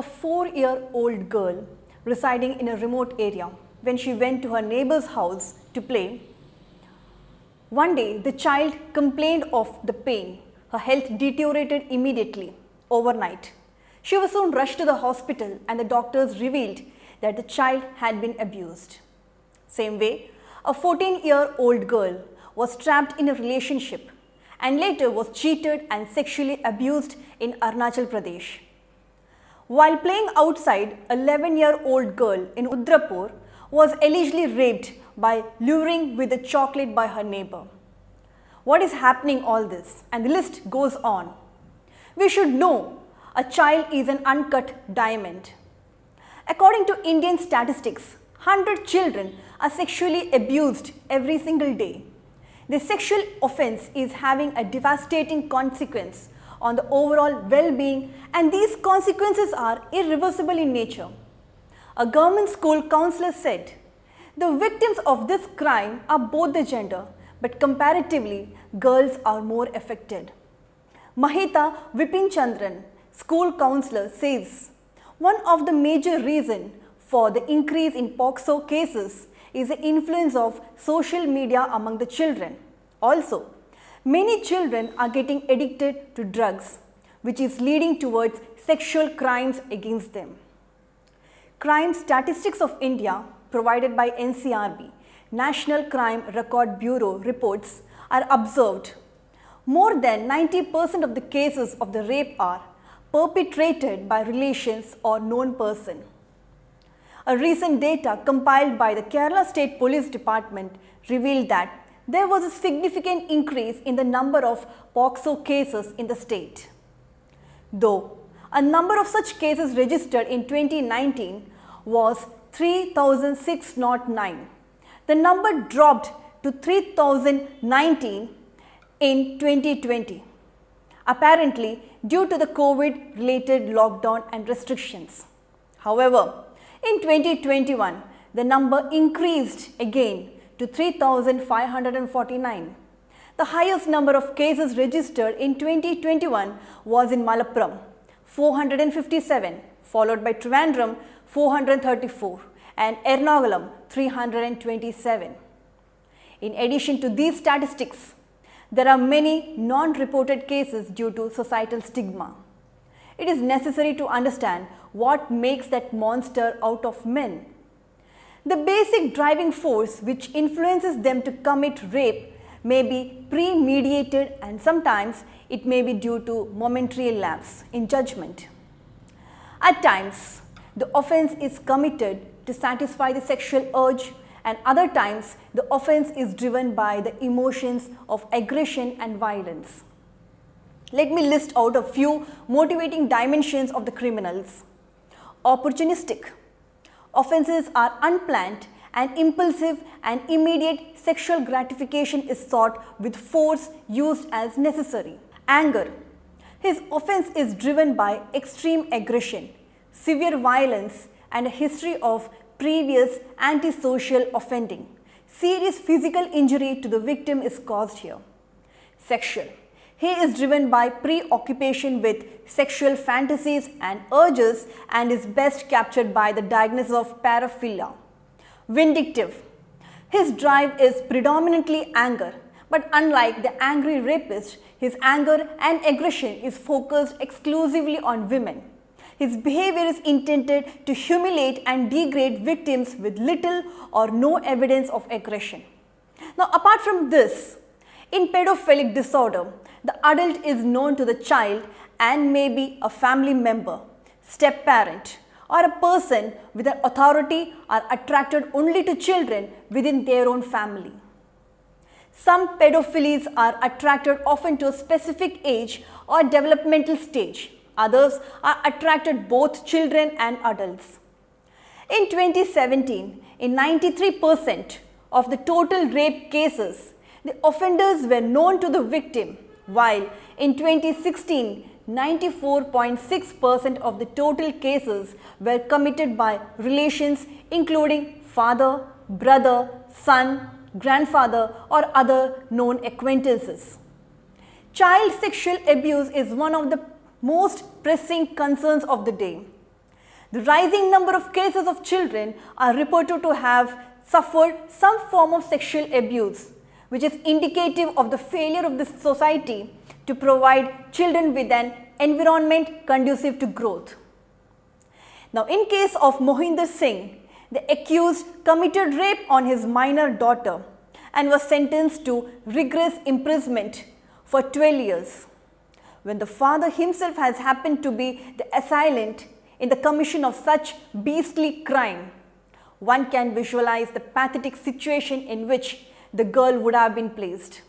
a 4-year-old girl residing in a remote area when she went to her neighbor's house to play. One day, the child complained of the pain. Her health deteriorated immediately, overnight. She was soon rushed to the hospital and the doctors revealed that the child had been abused. Same way, a 14-year-old girl was trapped in a relationship and later was cheated and sexually abused in Arunachal Pradesh. While playing outside, a 11-year-old girl in Udrapur was allegedly raped by luring with a chocolate by her neighbor. What is happening all this? And the list goes on. We should know a child is an uncut diamond. According to Indian statistics, 100 children are sexually abused every single day. The sexual offense is having a devastating consequence on the overall well-being, and these consequences are irreversible in nature. A government school counselor said, "The victims of this crime are both the gender, but comparatively, girls are more affected." Mahita Vipin-Chandran, school counselor, says, "One of the major reasons for the increase in POCSO cases is the influence of social media among the children. Also, many children are getting addicted to drugs, which is leading towards sexual crimes against them." Crime Statistics of India, provided by NCRB, National Crime Record Bureau reports, are observed. More than 90% of the cases of the rape are perpetrated by relations or known person. A recent data compiled by the Kerala State Police Department revealed that there was a significant increase in the number of POCSO cases in the state. Though a number of such cases registered in 2019 was 3,609, the number dropped to 3,019 in 2020, apparently due to the COVID-related lockdown and restrictions. However, in 2021, the number increased again to 3,549. The highest number of cases registered in 2021 was in Malappuram, 457, followed by Trivandrum, 434, and Ernakulam, 327. In addition to these statistics, there are many non-reported cases due to societal stigma. It is necessary to understand what makes that monster out of men. The basic driving force which influences them to commit rape may be premeditated, and sometimes it may be due to momentary lapse in judgment. At times, the offense is committed to satisfy the sexual urge, and other times the offense is driven by the emotions of aggression and violence. Let me list out a few motivating dimensions of the criminals. Opportunistic. Offenses are unplanned and impulsive, and immediate sexual gratification is sought with force used as necessary. Anger. His offense is driven by extreme aggression, severe violence, and a history of previous antisocial offending. Serious physical injury to the victim is caused here. Sexual. He is driven by preoccupation with sexual fantasies and urges and is best captured by the diagnosis of paraphilia. Vindictive. His drive is predominantly anger, but unlike the angry rapist, his anger and aggression is focused exclusively on women. His behavior is intended to humiliate and degrade victims with little or no evidence of aggression. Now, apart from this, in pedophilic disorder, the adult is known to the child and may be a family member, step-parent, or a person with an authority are attracted only to children within their own family. Some pedophiles are attracted often to a specific age or developmental stage. Others are attracted both children and adults. In 2017, in 93% of the total rape cases, the offenders were known to the victim, while in 2016, 94.6% of the total cases were committed by relations including father, brother, son, grandfather, or other known acquaintances. Child sexual abuse is one of the most pressing concerns of the day. The rising number of cases of children are reported to have suffered some form of sexual abuse, which is indicative of the failure of the society to provide children with an environment conducive to growth. Now, in case of Mohinder Singh, the accused committed rape on his minor daughter and was sentenced to rigorous imprisonment for 12 years. When the father himself has happened to be the assailant in the commission of such beastly crime, one can visualize the pathetic situation in which the girl would have been placed.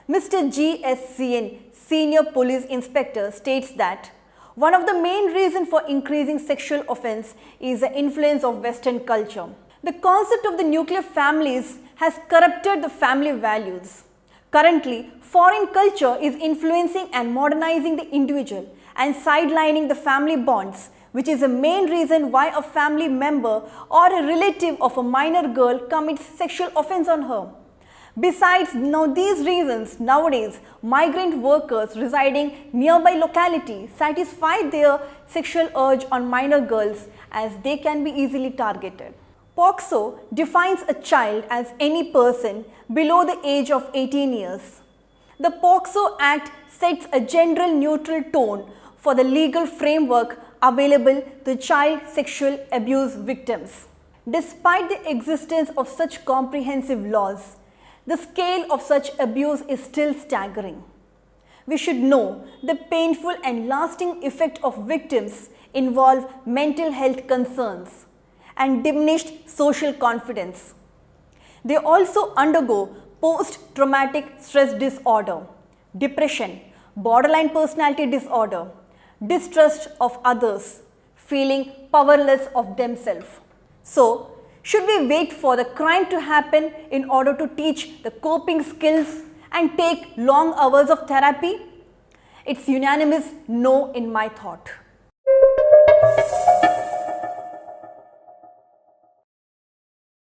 Mr. G.S.C.N., Senior Police Inspector, states that one of the main reasons for increasing sexual offense is the influence of Western culture. The concept of the nuclear families has corrupted the family values. Currently, foreign culture is influencing and modernizing the individual and sidelining the family bonds, which is the main reason why a family member or a relative of a minor girl commits sexual offense on her. Besides these reasons, nowadays, migrant workers residing nearby locality satisfy their sexual urge on minor girls as they can be easily targeted. POCSO defines a child as any person below the age of 18 years. The POCSO Act sets a gender neutral tone for the legal framework available to child sexual abuse victims. Despite the existence of such comprehensive laws, the scale of such abuse is still staggering. We should know the painful and lasting effect of victims involve mental health concerns and diminished social confidence. They also undergo post-traumatic stress disorder, depression, borderline personality disorder, distrust of others, feeling powerless of themselves. So, should we wait for the crime to happen in order to teach the coping skills and take long hours of therapy? It's unanimous no in my thought.